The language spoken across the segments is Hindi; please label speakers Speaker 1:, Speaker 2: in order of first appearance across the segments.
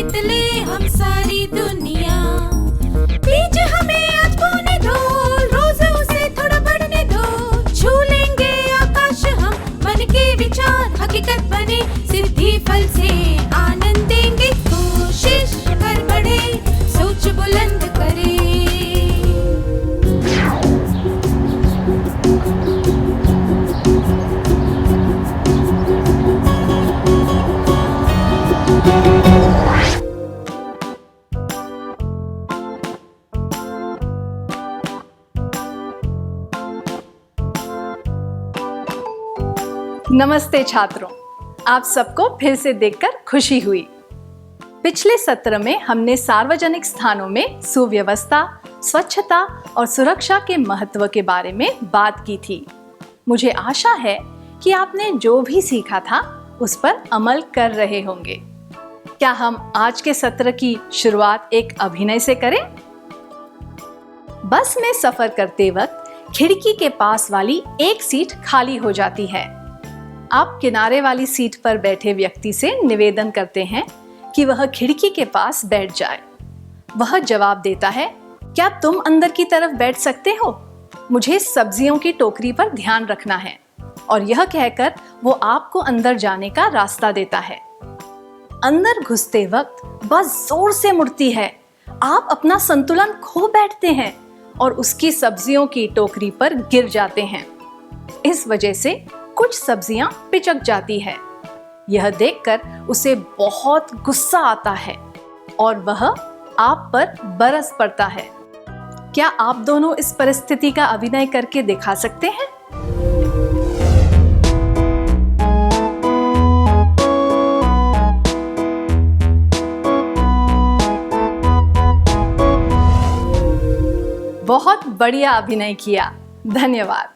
Speaker 1: जीत ले हम सारी दुनिया। बीच हमें आज बोने दो, रोज उसे थोड़ा बढ़ने दो। छू लेंगे आकाश हम, मन के विचार हकीकत बने। सिद्धि फल से आनंद देंगे, कोशिश कर बढ़े, सोच बुलंद करे।
Speaker 2: नमस्ते छात्रों, आप सबको फिर से देखकर खुशी हुई। पिछले सत्र में हमने सार्वजनिक स्थानों में सुव्यवस्था, स्वच्छता और सुरक्षा के महत्व के बारे में बात की थी। मुझे आशा है कि आपने जो भी सीखा था उस पर अमल कर रहे होंगे। क्या हम आज के सत्र की शुरुआत एक अभिनय से करें? बस में सफर करते वक्त खिड़की के पास वाली एक सीट खाली हो जाती है। आप किनारे वाली सीट पर बैठे व्यक्ति से निवेदन करते हैं कि वह खिड़की के पास बैठ जाए। वह जवाब देता है, क्या तुम अंदर की तरफ बैठ सकते हो? मुझे सब्जियों की टोकरी पर ध्यान रखना है। और यह कहकर वो आपको अंदर जाने का रास्ता देता है। अंदर घुसते वक्त बस जोर से मुड़ती है। आप अपना संतुलन खो बैठते हैं और उसकी सब्जियों की टोकरी पर गिर जाते हैं। इस वजह से कुछ सब्जियां पिचक जाती है। यह देखकर उसे बहुत गुस्सा आता है और वह आप पर बरस पड़ता है। क्या आप दोनों इस परिस्थिति का अभिनय करके दिखा सकते हैं? बहुत बढ़िया अभिनय किया, धन्यवाद।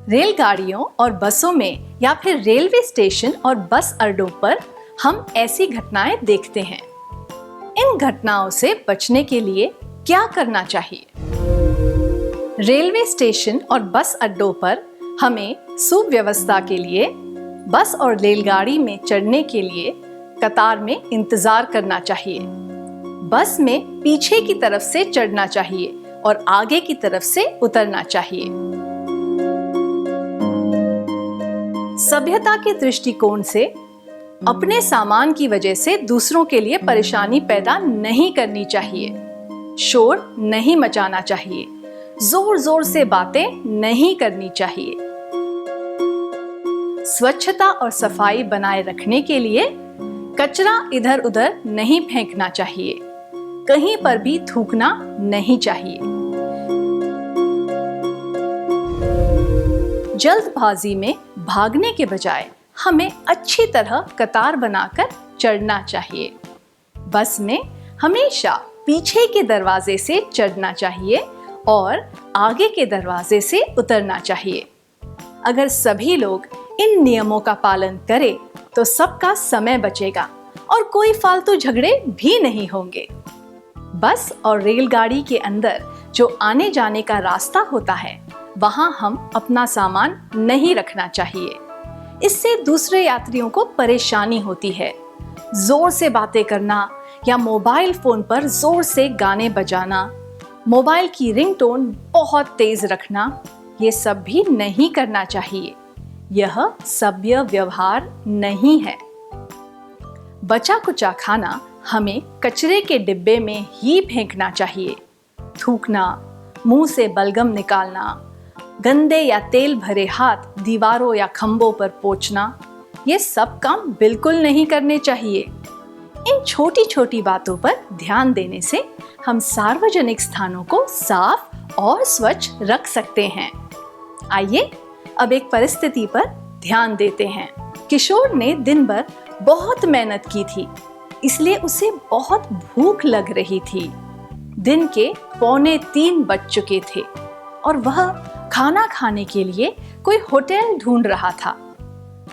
Speaker 2: रेलगाड़ियों और बसों में या फिर रेलवे स्टेशन और बस अड्डों पर हम ऐसी घटनाएं देखते हैं। इन घटनाओं से बचने के लिए क्या करना चाहिए? रेलवे स्टेशन और बस अड्डों पर हमें सुव्यवस्था के लिए बस और रेलगाड़ी में चढ़ने के लिए कतार में इंतजार करना चाहिए। बस में पीछे की तरफ से चढ़ना चाहिए और आगे की तरफ से उतरना चाहिए। सभ्यता के दृष्टिकोण से अपने सामान की वजह से दूसरों के लिए परेशानी पैदा नहीं करनी चाहिए। शोर नहीं मचाना चाहिए। जोर जोर से बातें नहीं करनी चाहिए। स्वच्छता और सफाई बनाए रखने के लिए कचरा इधर उधर नहीं फेंकना चाहिए। कहीं पर भी थूकना नहीं चाहिए। जल्दबाजी में भागने के बजाय हमें अच्छी तरह कतार बनाकर चढ़ना चाहिए। बस में हमेशा पीछे के दरवाजे से चढ़ना चाहिए और आगे के दरवाजे से उतरना चाहिए। अगर सभी लोग इन नियमों का पालन करें तो सबका समय बचेगा और कोई फालतू झगड़े भी नहीं होंगे। बस और रेलगाड़ी के अंदर जो आने जाने का रास्ता होता है, वहां हम अपना सामान नहीं रखना चाहिए। इससे दूसरे यात्रियों को परेशानी होती है। जोर से बातें करना या मोबाइल फोन पर जोर से गाने बजाना, मोबाइल की रिंगटोन बहुत तेज रखना, ये सब भी नहीं करना चाहिए। यह सभ्य व्यवहार नहीं है। बचा कुचा खाना हमें कचरे के डिब्बे में ही फेंकना चाहिए। थूकना, मुंह से बलगम निकालना, गंदे या तेल भरे हाथ दीवारों या खंभों पर पोंछना, ये सब काम बिल्कुल नहीं करने चाहिए। इन छोटी छोटी बातों पर ध्यान देने से हम सार्वजनिक स्थानों को साफ और स्वच्छ रख सकते हैं। आइए अब एक परिस्थिति पर ध्यान देते हैं। किशोर ने दिन भर बहुत मेहनत की थी, इसलिए उसे बहुत भूख लग रही थी। दिन के 2:45 बज चुके थे और वह खाना खाने के लिए कोई होटल ढूंढ रहा था।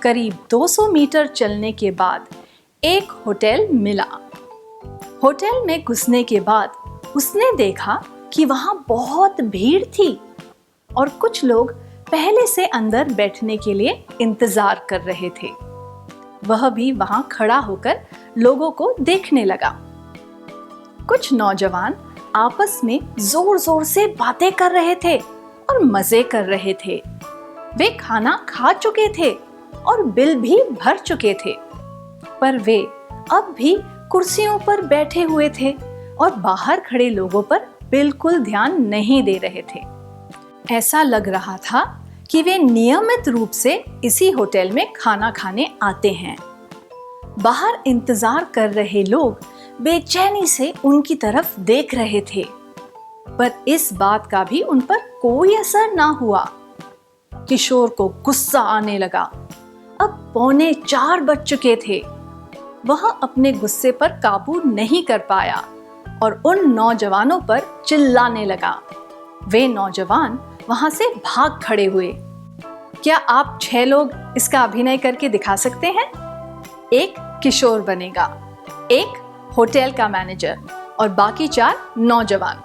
Speaker 2: करीब 200 मीटर चलने के बाद एक होटल मिला। होटल में घुसने के बाद उसने देखा कि वहां बहुत भीड़ थी और कुछ लोग पहले से अंदर बैठने के लिए इंतजार कर रहे थे। वह भी वहां खड़ा होकर लोगों को देखने लगा। कुछ नौजवान आपस में जोर जोर से बातें कर रहे थे और मजे कर रहे थे। वे खाना खा चुके थे और बिल भी भर चुके थे, पर वे अब भी कुर्सियों पर बैठे हुए थे और बाहर खड़े लोगों पर बिल्कुल ध्यान नहीं दे रहे थे। ऐसा लग रहा था कि वे नियमित रूप से इसी होटल में खाना खाने आते हैं। बाहर इंतजार कर रहे लोग बेचैनी से उनकी तरफ देख रहे थे, पर इस बात का भी उन पर कोई असर ना हुआ। किशोर को गुस्सा आने लगा। अब 3:45 बज चुके थे। वह अपने गुस्से पर काबू नहीं कर पाया और उन नौजवानों पर चिल्लाने लगा। वे नौजवान वहां से भाग खड़े हुए। क्या आप 6 लोग इसका अभिनय करके दिखा सकते हैं? एक किशोर बनेगा, एक होटल का मैनेजर और बाकी 4 नौजवान।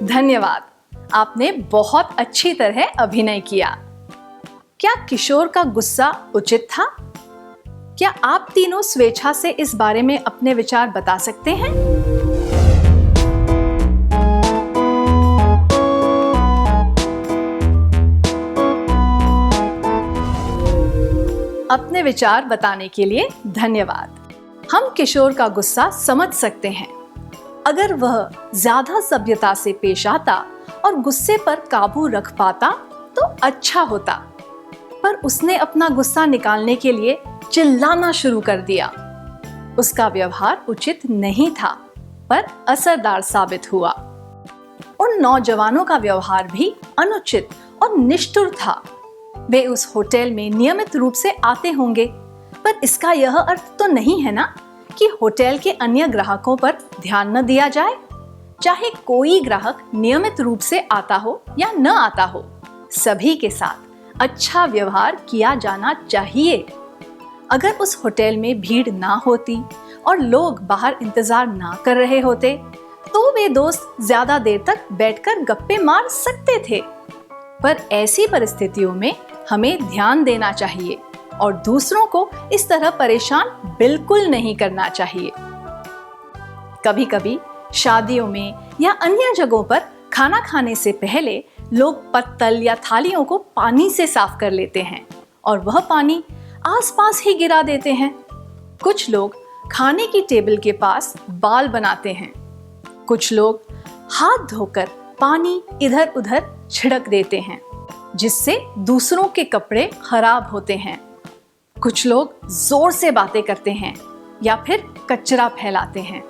Speaker 2: धन्यवाद, आपने बहुत अच्छी तरह अभिनय किया। क्या किशोर का गुस्सा उचित था? क्या आप तीनों स्वेच्छा से इस बारे में अपने विचार बता सकते हैं? अपने विचार बताने के लिए धन्यवाद। हम किशोर का गुस्सा समझ सकते हैं। अगर वह ज्यादा सभ्यता से पेश आता और गुस्से पर काबू रख पाता तो अच्छा होता, पर उसने अपना गुस्सा निकालने के लिए चिल्लाना शुरू कर दिया। उसका व्यवहार उचित नहीं था, पर असरदार साबित हुआ। उन नौजवानों का व्यवहार भी अनुचित और निष्ठुर था। वे उस होटल में नियमित रूप से आते होंगे, पर इसका यह अर्थ तो नहीं है ना कि होटल के अन्य ग्राहकों पर ध्यान न दिया जाए। चाहे कोई ग्राहक नियमित रूप से आता हो या न आता हो, सभी के साथ अच्छा व्यवहार किया जाना चाहिए। अगर उस होटल में भीड़ ना होती और लोग बाहर इंतजार ना कर रहे होते, तो वे दोस्त ज्यादा देर तक बैठकर गप्पे मार सकते थे। पर ऐसी परिस्थितियों में हमें ध्यान देना चाहिए और दूसरों को इस तरह परेशान बिल्कुल नहीं करना चाहिए। कभी-कभी शादियों में या अन्य जगहों पर खाना खाने से पहले लोग पत्तल या थालियों को पानी से साफ कर लेते हैं और वह पानी आसपास ही गिरा देते हैं। कुछ लोग खाने की टेबल के पास बाल बनाते हैं। कुछ लोग हाथ धोकर पानी इधर-उधर छिड़क देते हैं, जिससे दूसरों के कपड़े खराब होते हैं। कुछ लोग जोर से बातें करते हैं या फिर कचरा फैलाते हैं।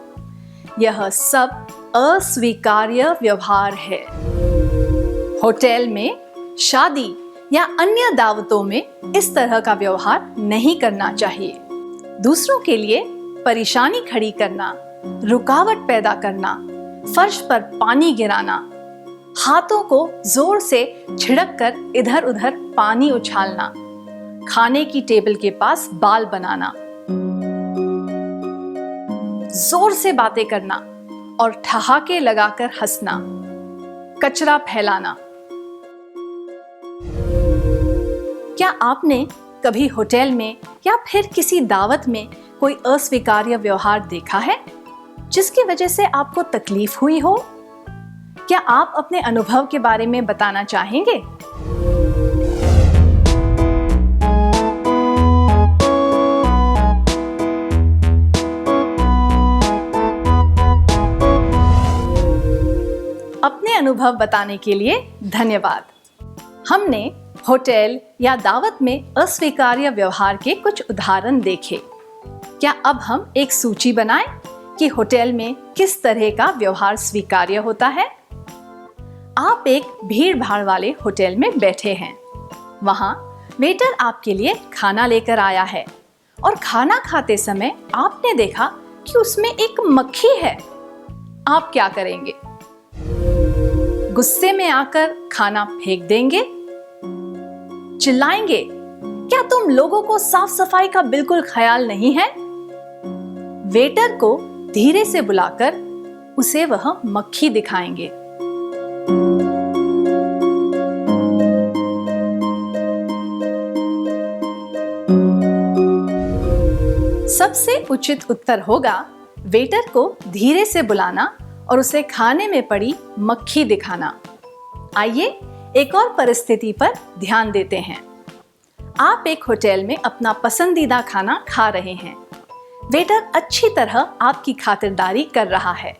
Speaker 2: यह सब अस्वीकार्य व्यवहार है। होटल में, शादी या अन्य दावतों में इस तरह का व्यवहार नहीं करना चाहिए। दूसरों के लिए परेशानी खड़ी करना, रुकावट पैदा करना, फर्श पर पानी गिराना, हाथों को जोर से छिड़क कर इधर उधर पानी उछालना, खाने की टेबल के पास बाल बनाना, जोर से बातें करना और ठहाके लगाकर हंसना, कचरा फैलाना। क्या आपने कभी होटल में या फिर किसी दावत में कोई अस्वीकार्य व्यवहार देखा है जिसकी वजह से आपको तकलीफ हुई हो? क्या आप अपने अनुभव के बारे में बताना चाहेंगे? अपने अनुभव बताने के लिए धन्यवाद। हमने होटल या दावत में अस्वीकार्य व्यवहार के कुछ उदाहरण देखे। क्या अब हम एक सूची बनाएं कि होटल में किस तरह का व्यवहार स्वीकार्य होता है? आप एक भीड़ भाड़ वाले होटल में बैठे हैं। वहां वेटर आपके लिए खाना लेकर आया है और खाना खाते समय आपने देखा कि उसमें एक मक्खी है। आप क्या करेंगे? गुस्से में आकर खाना फेंक देंगे? चिल्लाएंगे, क्या तुम लोगों को साफ सफाई का बिल्कुल ख्याल नहीं है? वेटर को धीरे से बुलाकर उसे वह मक्खी दिखाएंगे। सबसे उचित उत्तर होगा वेटर को धीरे से बुलाना और उसे खाने में पड़ी मक्खी दिखाना। आइए एक और परिस्थिति पर ध्यान देते हैं। आप एक होटल में अपना पसंदीदा खाना खा रहे हैं। वेटर अच्छी तरह आपकी खातिरदारी कर रहा है।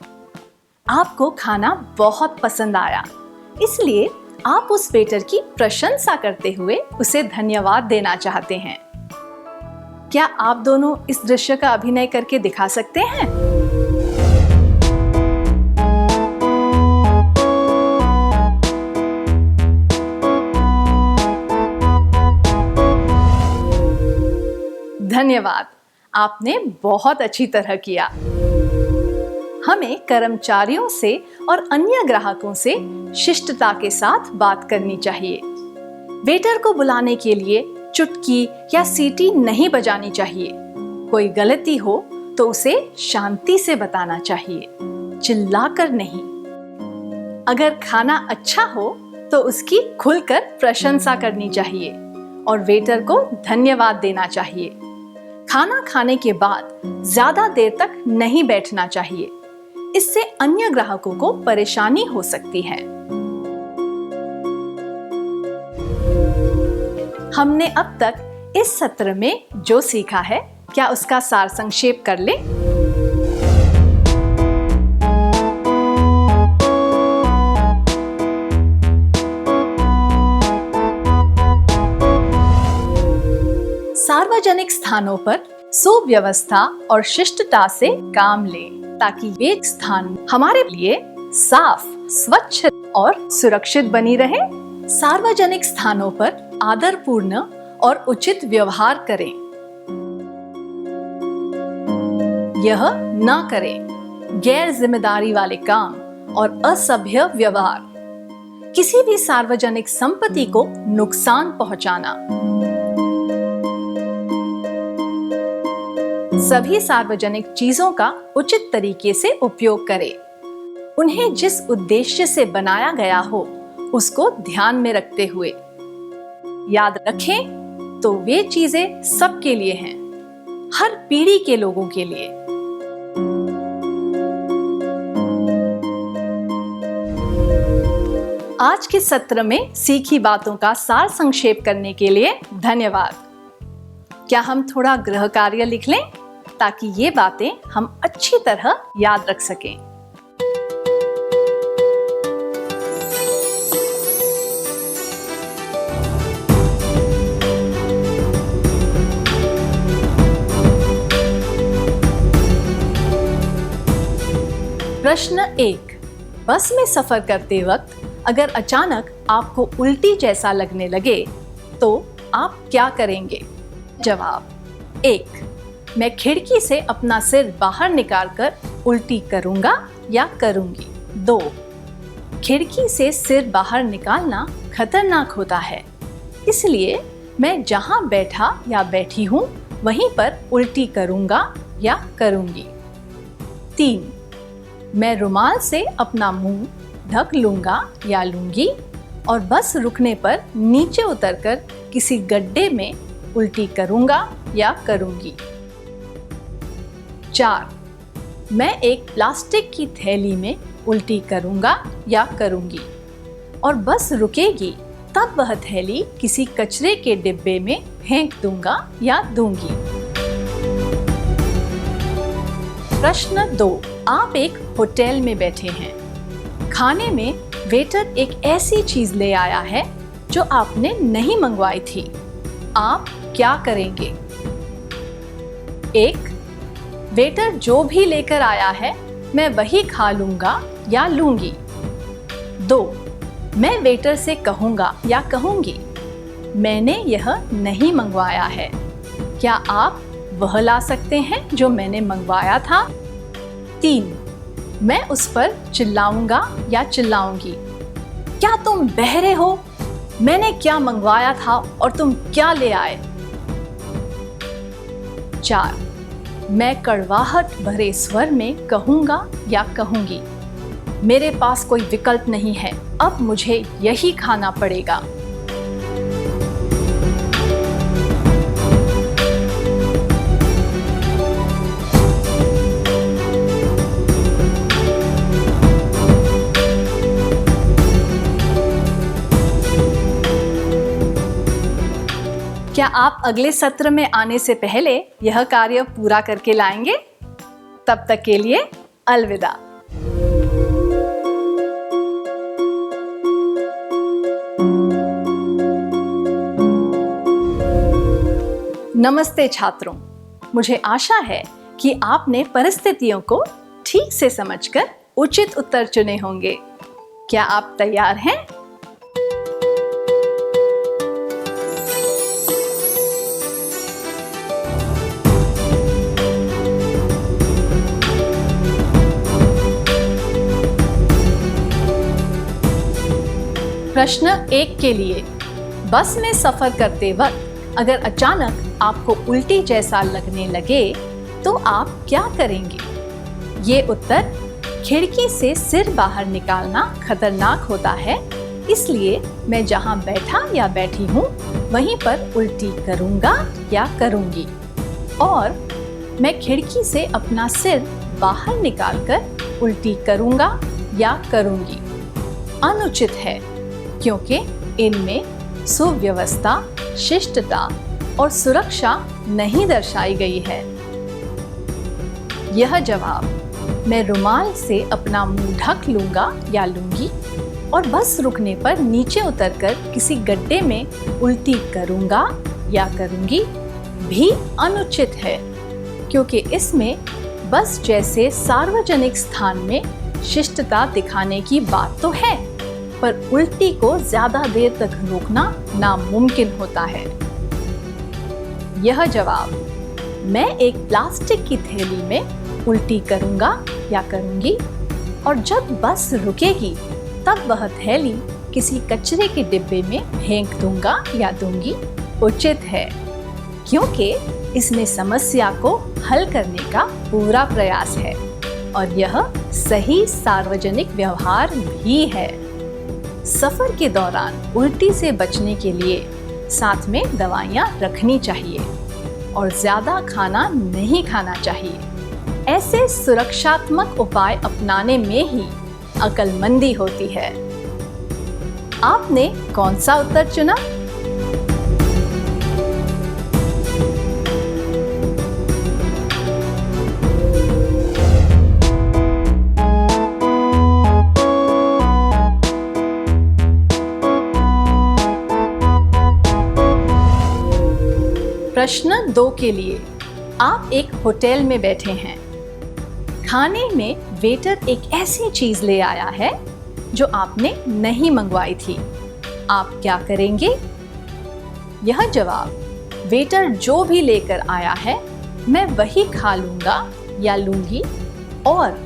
Speaker 2: आपको खाना बहुत पसंद आया, इसलिए आप उस वेटर की प्रशंसा करते हुए उसे धन्यवाद देना चाहते हैं। क्या आप दोनों इस दृश्य का अभिनय करके दिखा सकते हैं? धन्यवाद, आपने बहुत अच्छी तरह किया। हमें कर्मचारियों से और अन्य ग्राहकों से शिष्टता के साथ बात करनी चाहिए। वेटर को बुलाने के लिए चुटकी या सीटी नहीं बजानी चाहिए। कोई गलती हो तो उसे शांति से बताना चाहिए, चिल्लाकर नहीं। अगर खाना अच्छा हो तो उसकी खुलकर प्रशंसा करनी चाहिए और वेटर को धन्यवाद देना चाहिए। खाना खाने के बाद ज्यादा देर तक नहीं बैठना चाहिए, इससे अन्य ग्राहकों को परेशानी हो सकती है। हमने अब तक इस सत्र में जो सीखा है, क्या उसका सार संक्षेप कर लें? सार्वजनिक स्थानों पर सुव्यवस्था और शिष्टता से काम लें ताकि वे स्थान हमारे लिए साफ, स्वच्छ और सुरक्षित बनी रहे। सार्वजनिक स्थानों पर आदरपूर्ण और उचित व्यवहार करें। यह न करें गैर जिम्मेदारी वाले काम और असभ्य व्यवहार, किसी भी सार्वजनिक संपत्ति को नुकसान पहुंचाना। सभी सार्वजनिक चीजों का उचित तरीके से उपयोग करें। उन्हें जिस उद्देश्य से बनाया गया हो उसको ध्यान में रखते हुए। याद रखें तो वे चीजें सबके लिए हैं, हर पीढ़ी के लोगों के लिए। आज के सत्र में सीखी बातों का सार संक्षेप करने के लिए धन्यवाद। क्या हम थोड़ा गृह कार्य लिख लें ताकि ये बातें हम अच्छी तरह याद रख सकें। प्रश्न 1, बस में सफर करते वक्त अगर अचानक आपको उल्टी जैसा लगने लगे तो आप क्या करेंगे? जवाब: 1, मैं खिड़की से अपना सिर बाहर निकालकर उल्टी करूंगा या करूंगी। 2, खिड़की से सिर बाहर निकालना खतरनाक होता है, इसलिए मैं जहां बैठा या बैठी हूं वहीं पर उल्टी करूंगा या करूंगी। 3, मैं रुमाल से अपना मुंह ढक लूंगा या लूंगी और बस रुकने पर नीचे उतरकर किसी गड्ढे में उल्टी करूंगा या करूंगी। 4, मैं एक प्लास्टिक की थैली में उल्टी करूंगा या करूंगी और बस रुकेगी तब वह थैली किसी कचरे के डिब्बे में फेंक दूंगा या दूंगी। प्रश्न 2, आप एक होटल में बैठे हैं। खाने में वेटर एक ऐसी चीज ले आया है जो आपने नहीं मंगवाई थी। आप क्या करेंगे? 1, वेटर जो भी लेकर आया है मैं वही खा लूंगा या लूंगी। 2, मैं वेटर से कहूंगा या कहूंगी, मैंने यह नहीं मंगवाया है, क्या आप वह ला सकते हैं जो मैंने मंगवाया था? 3, मैं उस पर चिल्लाऊंगा या चिल्लाऊंगी, क्या तुम बहरे हो? मैंने क्या मंगवाया था और तुम क्या ले आए? 4, मैं कड़वाहट भरे स्वर में कहूंगा या कहूंगी, मेरे पास कोई विकल्प नहीं है, अब मुझे यही खाना पड़ेगा। क्या आप अगले सत्र में आने से पहले यह कार्य पूरा करके लाएंगे? तब तक के लिए अलविदा। नमस्ते छात्रों, मुझे आशा है कि आपने परिस्थितियों को ठीक से समझकर उचित उत्तर चुने होंगे। क्या आप तैयार हैं? प्रश्न 1 के लिए, बस में सफर करते वक्त अगर अचानक आपको उल्टी जैसा लगने लगे तो आप क्या करेंगे? ये उत्तर, खिड़की से सिर बाहर निकालना खतरनाक होता है, इसलिए मैं जहाँ बैठा या बैठी हूँ वहीं पर उल्टी करूँगा या करूँगी, और मैं खिड़की से अपना सिर बाहर निकालकर उल्टी करूँगा या करूँगी। अनुचित है, क्योंकि इनमें सुव्यवस्था, शिष्टता और सुरक्षा नहीं दर्शाई गई है। यह जवाब, मैं रुमाल से अपना मुंह ढक लूंगा या लूंगी और बस रुकने पर नीचे उतरकर किसी गड्ढे में उल्टी करूंगा या करूंगी, भी अनुचित है, क्योंकि इसमें बस जैसे सार्वजनिक स्थान में शिष्टता दिखाने की बात तो है, पर उल्टी को ज्यादा देर तक रोकना नामुमकिन होता है। यह जवाब, मैं एक प्लास्टिक की थैली में उल्टी करूंगा या करूंगी और जब बस रुकेगी तब वह थैली किसी कचरे के डिब्बे में फेंक दूंगा या दूंगी, उचित है, क्योंकि इसमें समस्या को हल करने का पूरा प्रयास है और यह सही सार्वजनिक व्यवहार भी है। सफर के दौरान उल्टी से बचने के लिए साथ में दवाइयाँ रखनी चाहिए और ज्यादा खाना नहीं खाना चाहिए। ऐसे सुरक्षात्मक उपाय अपनाने में ही अक्लमंदी होती है। आपने कौन सा उत्तर चुना? प्रश्न 2 के लिए, आप एक होटल में बैठे हैं। खाने में वेटर एक ऐसी चीज ले आया है जो आपने नहीं मंगवाई थी। आप क्या करेंगे? यह जवाब, वेटर जो भी लेकर आया है मैं वही खा लूंगा या लूंगी, और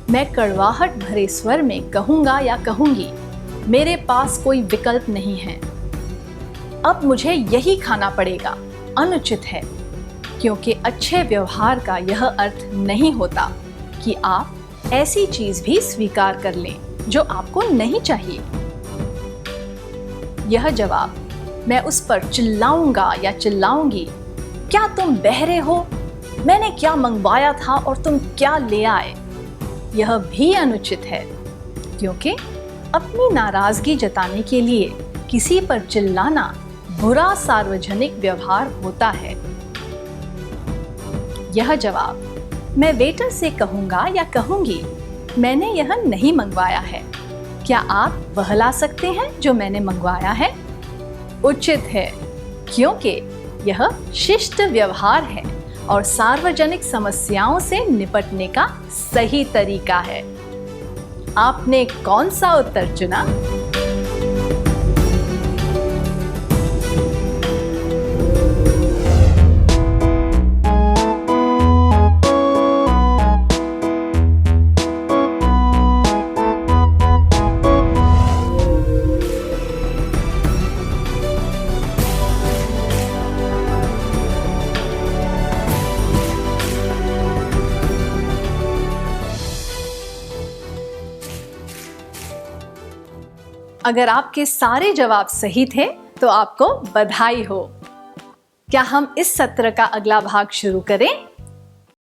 Speaker 2: मैं कड़वाहट भरे स्वर में कहूंगा या कहूंगी, मेरे पास कोई विकल्प नहीं है, अब मुझे यही खाना पड़ेगा। अनुचित है, क्योंकि अच्छे व्यवहार का यह अर्थ नहीं होता कि आप ऐसी चीज भी स्वीकार कर लें जो आपको नहीं चाहिए। यह जवाब, मैं उस पर चिल्लाऊंगा या चिल्लाऊंगी, क्या तुम बहरे हो? मैंने क्या मंगवाया था और तुम क्या ले आए? यह भी अनुचित है, क्योंकि अपनी नाराजगी जताने के लिए किसी पर चिल्लाना बुरा सार्वजनिक व्यवहार होता है। यह जवाब, मैं वेटर से कहूंगा या कहूंगी, मैंने यह नहीं मंगवाया है, क्या आप वह ला सकते हैं जो मैंने मंगवाया है? उचित है, क्योंकि यह शिष्ट व्यवहार है और सार्वजनिक समस्याओं से निपटने का सही तरीका है। आपने कौन सा उत्तर चुना? अगर आपके सारे जवाब सही थे तो आपको बधाई हो। क्या हम इस सत्र का अगला भाग शुरू करें?